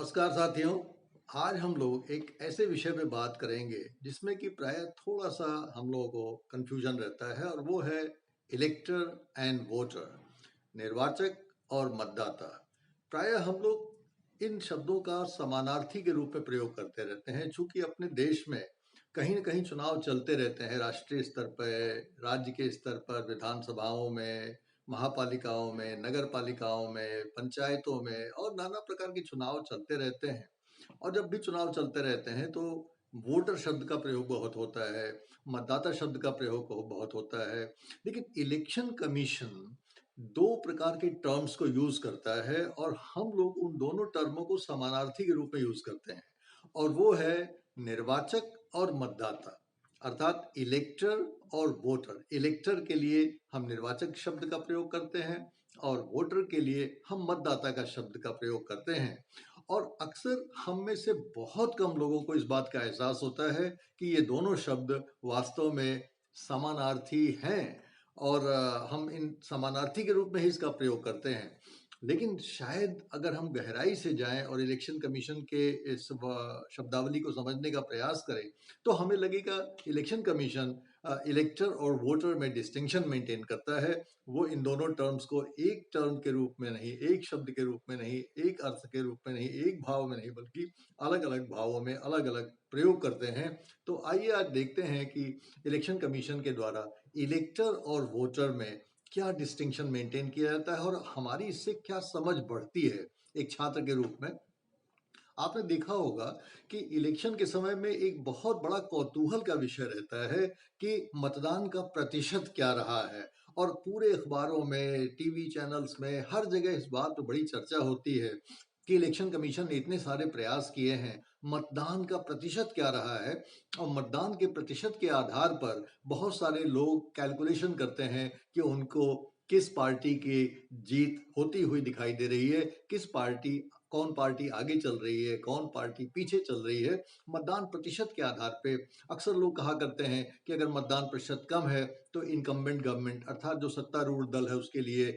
नमस्कार साथियों। आज हम लोग एक ऐसे विषय पे बात करेंगे जिसमें कि प्राय थोड़ा सा हम लोगों को कंफ्यूजन रहता है और वो है इलेक्टर एंड वोटर, निर्वाचक और मतदाता। प्राय हम लोग इन शब्दों का समानार्थी के रूप में प्रयोग करते रहते हैं, चूंकि अपने देश में कहीं न कहीं चुनाव चलते रहते हैं, राष्ट्रीय स्तर पर, राज्य के स्तर पर, विधानसभाओं में, महापालिकाओं में, नगर पालिकाओं में, पंचायतों में और नाना प्रकार के चुनाव चलते रहते हैं। और जब भी चुनाव चलते रहते हैं तो वोटर शब्द का प्रयोग बहुत होता है, मतदाता शब्द का प्रयोग बहुत होता है। लेकिन इलेक्शन कमीशन 2 प्रकार के टर्म्स को यूज़ करता है और हम लोग उन दोनों टर्मों को समानार्थी के रूप में यूज़ करते हैं। और वो है निर्वाचक और मतदाता, अर्थात इलेक्टर और वोटर। इलेक्टर के लिए हम निर्वाचक शब्द का प्रयोग करते हैं और वोटर के लिए हम मतदाता का शब्द का प्रयोग करते हैं। और अक्सर हम में से बहुत कम लोगों को इस बात का एहसास होता है कि ये दोनों शब्द वास्तव में समानार्थी हैं और हम इन समानार्थी के रूप में ही इसका प्रयोग करते हैं। लेकिन शायद अगर हम गहराई से जाएं और इलेक्शन कमीशन के इस शब्दावली को समझने का प्रयास करें तो हमें लगेगा इलेक्शन कमीशन इलेक्टर और वोटर में डिस्टिंक्शन मेंटेन करता है। वो इन दोनों टर्म्स को एक टर्म के रूप में नहीं, एक शब्द के रूप में नहीं, एक अर्थ के रूप में नहीं, एक भाव में नहीं, बल्कि अलग-अलग भावों में अलग-अलग प्रयोग करते हैं। तो आइए आज देखते हैं कि इलेक्शन कमीशन के द्वारा इलेक्टर और वोटर में क्या डिस्टिंक्शन मेंटेन किया जाता है और हमारी इससे क्या समझ बढ़ती है एक छात्र के रूप में। आपने देखा होगा कि इलेक्शन के समय में एक बहुत बड़ा कौतूहल का विषय रहता है कि मतदान का प्रतिशत क्या रहा है और पूरे अखबारों में, टीवी चैनल्स में, हर जगह इस बात पर बड़ी चर्चा होती है कि इलेक्शन कमीशन ने इतने सारे प्रयास किए हैं, मतदान का प्रतिशत क्या रहा है। और मतदान के प्रतिशत के आधार पर बहुत सारे लोग कैलकुलेशन करते हैं कि उनको किस पार्टी की जीत होती हुई दिखाई दे रही है, कौन पार्टी आगे चल रही है, कौन पार्टी पीछे चल रही है। मतदान प्रतिशत के आधार पे अक्सर लोग कहा करते हैं कि अगर मतदान प्रतिशत कम है तो इनकम्बेंट गवर्नमेंट अर्थात जो सत्तारूढ़ दल है उसके लिए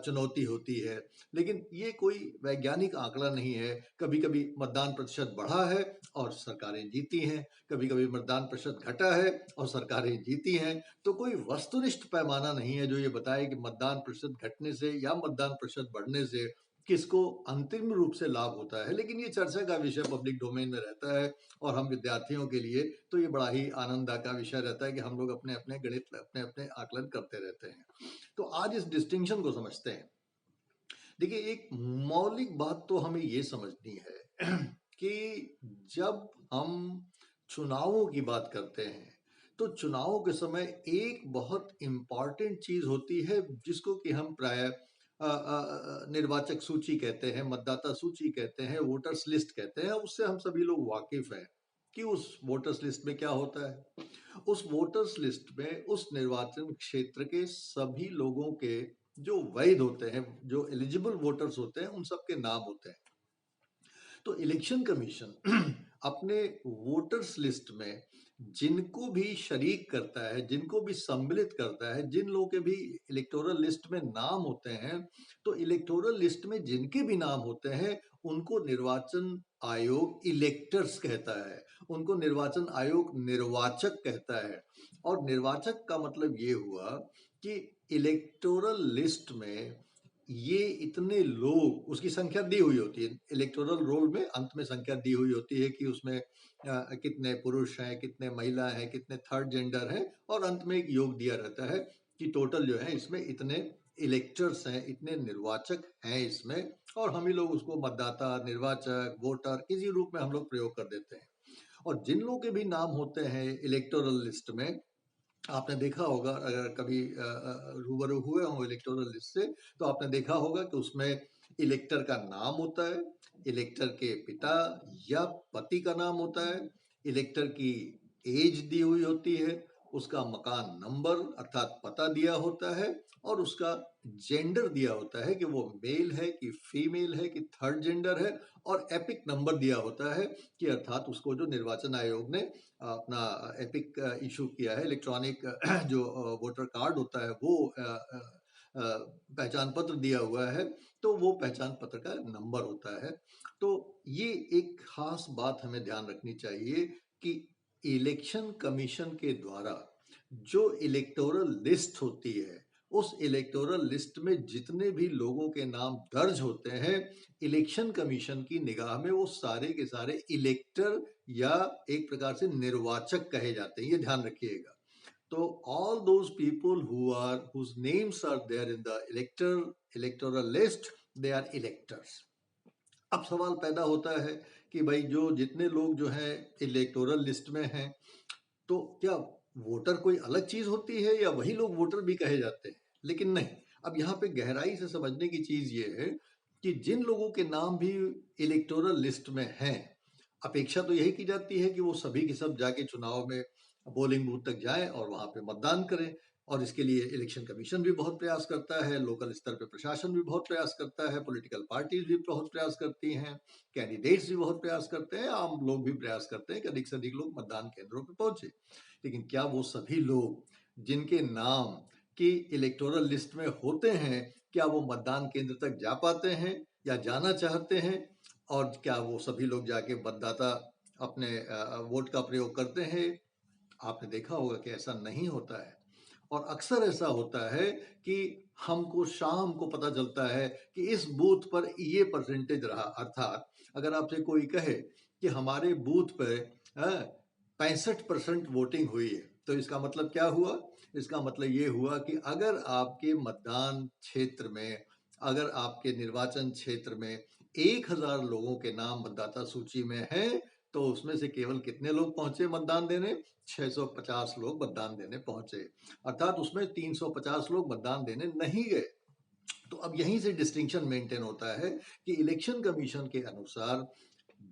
चुनौती होती है। लेकिन ये कोई वैज्ञानिक आंकड़ा नहीं है। कभी-कभी मतदान प्रतिशत बढ़ा है और सरकारें जीती हैं, कभी-कभी मतदान प्रतिशत घटा है और सरकारें जीती हैं। तो कोई वस्तुनिष्ठ पैमाना नहीं है जो ये बताए कि मतदान प्रतिशत घटने से या मतदान प्रतिशत बढ़ने से किसको अंतिम रूप से लाभ होता है। लेकिन ये चर्चा का विषय पब्लिक डोमेन में रहता है और हम विद्यार्थियों के लिए तो ये बड़ा ही आनंद का विषय रहता है कि हम लोग अपने-अपने गणित, अपने-अपने आकलन करते रहते हैं। तो आज इस डिस्टिंक्शन को समझते हैं। देखिए, एक मौलिक बात तो हमें ये समझनी है कि जब हम चुनावों की बात करते हैं, तो चुनावों के समय एक बहुत इम्पोर्टेंट चीज़ होती है जिसको कि हम प्राय निर्वाचक सूची कहते हैं, मतदाता सूची कहते हैं, वोटर्स लिस्ट कहते हैं। उससे हम सभी लोग वाकिफ़ हैं कि उस वोटर्स लिस्ट में क्या होता है। उस वोटर्स लिस्ट में उस निर्वाचन क्षेत्र के सभी लोगों के जो वैध होते हैं, जो एलिजिबल वोटर्स होते हैं, उन सब के नाम होते हैं। तो इलेक्शन कमीशन अपने वोटर्स लिस्ट में जिनको भी शरीक करता है, जिनको भी सम्मिलित करता है, जिन लोगों के भी इलेक्टोरल लिस्ट में नाम होते हैं, तो इलेक्टोरल लिस्ट में जिनके भी नाम होते हैं, उनको निर्वाचन आयोग इलेक्टर्स कहता है, उनको निर्वाचन आयोग निर्वाचक कहता है। और निर्वाचक का मतलब ये हुआ कि इलेक्टोरल लिस्ट में ये इतने लोग, उसकी संख्या दी हुई होती है इलेक्टोरल रोल में, अंत में संख्या दी हुई होती है कि उसमें कितने पुरुष हैं, कितने महिला हैं, कितने थर्ड जेंडर हैं और अंत में एक योग दिया रहता है कि टोटल जो है इसमें इतने इलेक्टर्स हैं, इतने निर्वाचक हैं इसमें। और हम ही लोग उसको मतदाता, निर्वाचक, वोटर इसी रूप में हम लोग प्रयोग कर देते हैं। और जिन लोगों के भी नाम होते हैं इलेक्टोरल लिस्ट में, आपने देखा होगा अगर कभी रूबरू हुए हों इलेक्टोरल लिस्ट से, तो आपने देखा होगा कि उसमें इलेक्टर का नाम होता है, इलेक्टर के पिता या पति का नाम होता है, इलेक्टर की एज दी हुई होती है, उसका मकान नंबर अर्थात पता दिया होता है और उसका जेंडर दिया होता है कि वो मेल है कि फीमेल है कि थर्ड जेंडर है, और एपिक नंबर दिया होता है कि अर्थात उसको जो निर्वाचन आयोग ने अपना एपिक इशू किया है, इलेक्ट्रॉनिक जो वोटर कार्ड होता है वो पहचान पत्र दिया हुआ है, तो वो पहचान पत्र का नंबर होता है। तो ये एक खास बात हमें ध्यान रखनी चाहिए कि इलेक्शन कमीशन के द्वारा जो इलेक्टोरल लिस्ट होती है, उस इलेक्टोरल लिस्ट में जितने भी लोगों के नाम दर्ज होते हैं, इलेक्शन कमीशन की निगाह में वो सारे के सारे इलेक्टर या एक प्रकार से निर्वाचक कहे जाते हैं। ये ध्यान रखिएगा। तो all those people whose names are there in the electoral list, they are electors. अब सवाल पैदा होता है कि भाई जो जितने लोग जो हैं इलेक्टोरल लिस्ट में हैं, तो क्या वोटर कोई अलग चीज होती है या वही लोग वोटर भी कहे जाते हैं? लेकिन नहीं। अब यहाँ पे गहराई से समझने की चीज ये है कि जिन लोगों के नाम भी इलेक्टोरल लिस्ट में हैं, अपेक्षा तो यही की जाती है कि वो सभी के सब जाके चुनाव में पोलिंग बूथ तक जाएं और वहां पे मतदान करें। और इसके लिए इलेक्शन कमीशन भी बहुत प्रयास करता है, लोकल स्तर पे प्रशासन भी बहुत प्रयास करता है, पॉलिटिकल पार्टीज भी बहुत प्रयास करती हैं, कैंडिडेट्स भी बहुत प्रयास करते हैं, आम लोग भी प्रयास करते हैं कि अधिक से अधिक लोग मतदान केंद्रों पे पहुंचे। लेकिन क्या वो सभी लोग जिनके नाम की इलेक्टोरल लिस्ट में होते हैं, क्या वो मतदान केंद्र तक जा पाते हैं या जाना चाहते हैं? और क्या वो सभी लोग जाके मतदाता अपने वोट का प्रयोग करते हैं? आपने देखा होगा कि ऐसा नहीं होता है। और अक्सर ऐसा होता है कि हमको शाम को पता चलता है कि इस बूथ पर ये परसेंटेज रहा। अर्थात अगर आपसे कोई कहे कि हमारे बूथ पर 65% वोटिंग हुई है, तो इसका मतलब क्या हुआ? इसका मतलब ये हुआ कि अगर आपके मतदान क्षेत्र में, अगर आपके निर्वाचन क्षेत्र में 1000 लोगों के नाम मतदाता सूची में है, तो उसमें से केवल कितने लोग पहुंचे मतदान देने? 650 लोग मतदान देने पहुंचे। अर्थात उसमें 350 लोग मतदान देने नहीं गए। तो अब यहीं से डिस्टिंक्शन मेंटेन होता है कि इलेक्शन कमीशन के अनुसार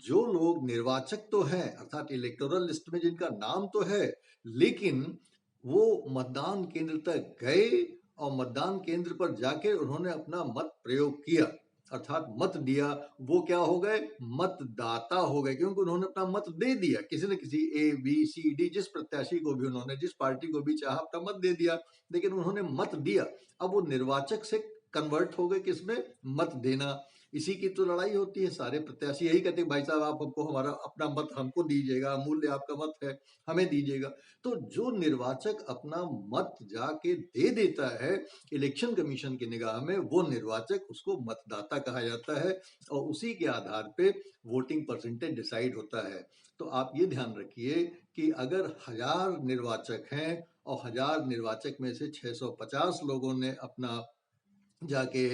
जो लोग निर्वाचक तो हैं, अर्थात इलेक्टोरल लिस्ट में जिनका नाम तो है, लेकिन वो मतदान केंद्र तक गए और मतदान केंद्र पर जाके उन्होंने अपना मत प्रयोग किया, अर्थात मत दिया, वो क्या हो गए? मतदाता हो गए, क्योंकि उन्होंने अपना मत दे दिया। किसी न किसी ए बी सी डी जिस प्रत्याशी को भी उन्होंने, जिस पार्टी को भी चाहा, अपना मत दे दिया, लेकिन उन्होंने मत दिया। अब वो निर्वाचक से कन्वर्ट हो गए किसमें? मत देना। इसी की तो लड़ाई होती है। सारे प्रत्याशी यही कहते हैं भाई साहब आप हमको हमारा अपना मत हमको दीजिएगा, अमूल्य आपका मत है, हमें दीजिएगा। तो जो निर्वाचक अपना मत जाके दे देता है इलेक्शन कमीशन की निगाह में, वो निर्वाचक, उसको मतदाता कहा जाता है और उसी के आधार पे वोटिंग परसेंटेज डिसाइड होता है। तो आप ये ध्यान रखिए कि अगर 1000 निर्वाचक हैं और 1000 निर्वाचक में से 650 लोगों ने अपना जाके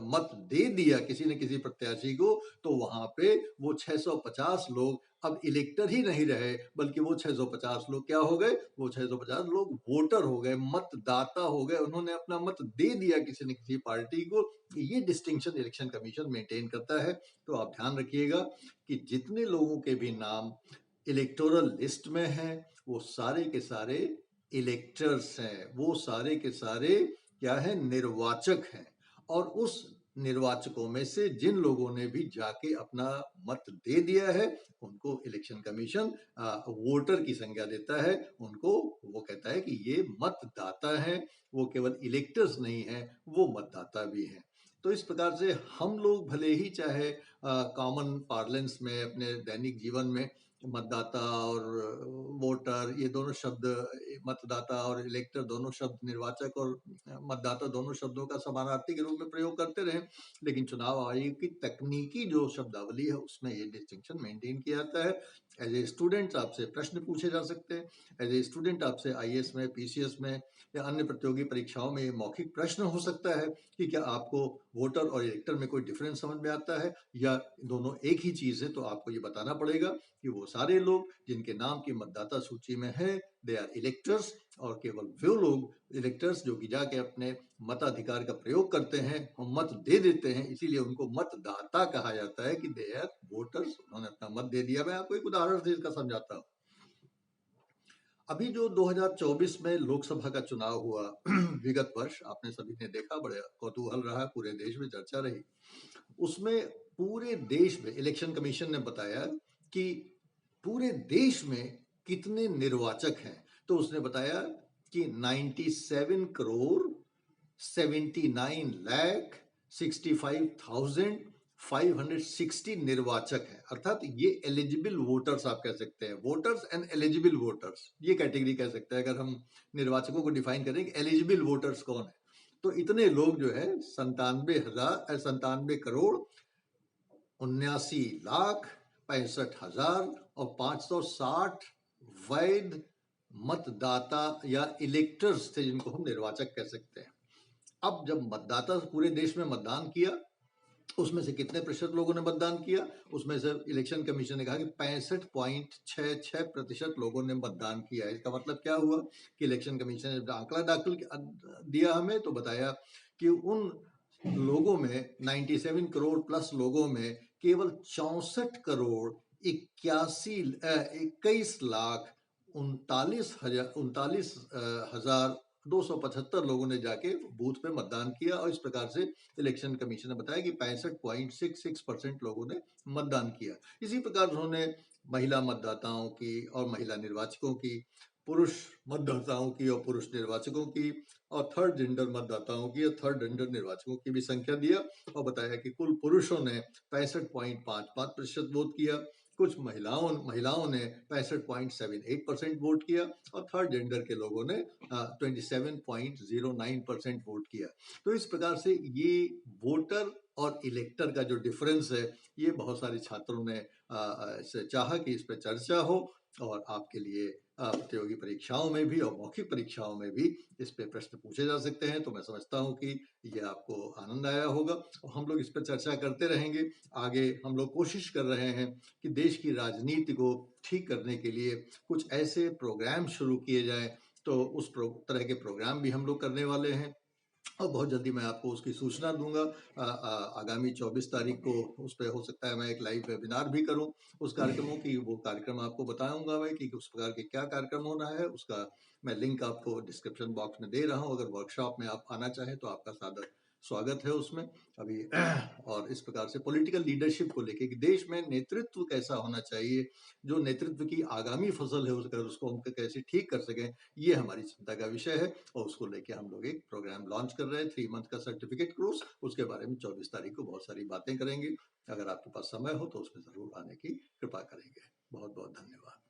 मत दे दिया किसी न किसी प्रत्याशी को, तो वहां पे वो 650 लोग अब इलेक्टर ही नहीं रहे, बल्कि वो 650 लोग क्या हो गए? वो 650 लोग वोटर हो गए, मतदाता हो गए। उन्होंने अपना मत दे दिया किसी न किसी पार्टी को। ये डिस्टिंक्शन इलेक्शन कमीशन मेंटेन करता है। तो आप ध्यान रखिएगा कि जितने लोगों के भी नाम इलेक्टोरल लिस्ट में हैं, वो सारे के सारे इलेक्टर्स हैं, वो सारे के सारे क्या है? निर्वाचक हैं। और उस निर्वाचकों में से जिन लोगों ने भी जाके अपना मत दे दिया है, उनको इलेक्शन कमीशन वोटर की संज्ञा देता है। उनको वो कहता है कि ये मतदाता हैं, वो केवल इलेक्टर्स नहीं हैं, वो मतदाता भी हैं। तो इस प्रकार से हम लोग भले ही चाहे कॉमन पार्लेंस में अपने दैनिक जीवन में मतदाता और वोटर, ये दोनों शब्द, मतदाता और इलेक्टर दोनों शब्द, निर्वाचक और मतदाता दोनों शब्दों का समानार्थी के रूप में प्रयोग करते रहे, लेकिन चुनाव आयोग की तकनीकी जो शब्दावली है उसमें ये डिस्टिंक्शन मेंटेन किया जाता है। एज ए स्टूडेंट आपसे प्रश्न पूछे जा सकते हैं। एज ए स्टूडेंट आपसे आईएएस में, पीसीएस में या अन्य प्रतियोगी परीक्षाओं में मौखिक प्रश्न हो सकता है कि क्या आपको वोटर और इलेक्टर में कोई डिफरेंस समझ में आता है या दोनों एक ही चीज है। तो आपको ये बताना पड़ेगा कि वो सारे लोग जिनके नाम की मतदाता सूची में है, दे आर इलेक्टर्स। और केवल वो लोग इलेक्टर्स जो कि जाके अपने मताधिकार का प्रयोग करते हैं और मत दे देते हैं, इसीलिए उनको मतदाता कहा जाता है कि दे आर वोटर्स, उन्होंने अपना मत दे दिया। मैं आपको एक उदाहरण से इसका समझाता हूँ। अभी जो 2024 में लोकसभा का चुनाव हुआ विगत वर्ष, आपने सभी ने देखा, बड़ा कौतूहल रहा, पूरे देश में चर्चा रही। उसमें पूरे देश में इलेक्शन कमीशन ने बताया कि पूरे देश में कितने निर्वाचक हैं। तो उसने बताया कि 97 करोड़ 79 लाख 65,000 560 निर्वाचक हैं, अर्थात ये एलिजिबल वोटर्स आप कह सकते हैं, वोटर्स एंड एलिजिबल वोटर्स, ये कैटेगरी कह सकते हैं अगर हम निर्वाचकों को डिफाइन करें कि एलिजिबल वोटर्स कौन है। तो इतने लोग जो है 97 करोड़ 79 लाख 65 हजार और 560 वैध मतदाता या इलेक्टर्स थे, जिनको हम निर्वाचक कह सकते हैं। अब जब मतदाता पूरे देश में मतदान किया, उसमें से कितने प्रतिशत लोगों ने मतदान किया, उसमें से इलेक्शन कमीशन ने कहा कि 65.66% लोगों ने मतदान किया। इसका मतलब क्या हुआ कि इलेक्शन कमीशन ने आंकड़ा दाखिल दिया हमें, तो बताया कि उन लोगों में 97 करोड़ प्लस लोगों में केवल 64 करोड़ 81 लाख 39 हजार लोगों ने जाके बूथ पे मतदान किया। और इस प्रकार से इलेक्शन कमीशन ने बताया कि 65.66% लोगों ने मतदान किया। इसी प्रकार उन्होंने महिला मतदाताओं की और महिला निर्वाचकों की, पुरुष मतदाताओं की और पुरुष निर्वाचकों की, और थर्ड जेंडर मतदाताओं की और थर्ड जेंडर निर्वाचकों की भी संख्या दिया और बताया कि कुल पुरुषों ने 65.55% वोट किया, कुछ महिलाओं ने 65.78% वोट किया और थर्ड जेंडर के लोगों ने 27.09% वोट किया। तो इस प्रकार से ये वोटर और इलेक्टर का जो डिफरेंस है, ये बहुत सारे छात्रों ने चाहा कि इस पर चर्चा हो और आपके लिए प्रतियोगी परीक्षाओं में भी और मौखिक परीक्षाओं में भी इस पे प्रश्न पूछे जा सकते हैं। तो मैं समझता हूँ कि ये आपको आनंद आया होगा और हम लोग इस पर चर्चा करते रहेंगे। आगे हम लोग कोशिश कर रहे हैं कि देश की राजनीति को ठीक करने के लिए कुछ ऐसे प्रोग्राम शुरू किए जाएं, तो उस तरह के प्रोग्राम भी हम लोग करने वाले हैं और बहुत जल्दी मैं आपको उसकी सूचना दूंगा। आगामी 24 तारीख को उस पर हो सकता है मैं एक लाइव वेबिनार भी करूं उस कार्यक्रमों की, वो कार्यक्रम आपको बताऊंगा मैं कि उस प्रकार के क्या कार्यक्रम होना है। उसका मैं लिंक आपको डिस्क्रिप्शन बॉक्स में दे रहा हूं, अगर वर्कशॉप में आप आना चाहें तो आपका सादर स्वागत है उसमें अभी। और इस प्रकार से पॉलिटिकल लीडरशिप को लेके कि देश में नेतृत्व कैसा होना चाहिए, जो नेतृत्व की आगामी फसल है उसको हम कैसे ठीक कर सकें, ये हमारी चिंता का विषय है। और उसको लेके हम लोग एक प्रोग्राम लॉन्च कर रहे हैं, 3 मंथ का सर्टिफिकेट कोर्स। उसके बारे में 24 तारीख को बहुत सारी बातें करेंगे। अगर आपके पास समय हो तो उसमें जरूर आने की कृपा करेंगे। बहुत बहुत धन्यवाद।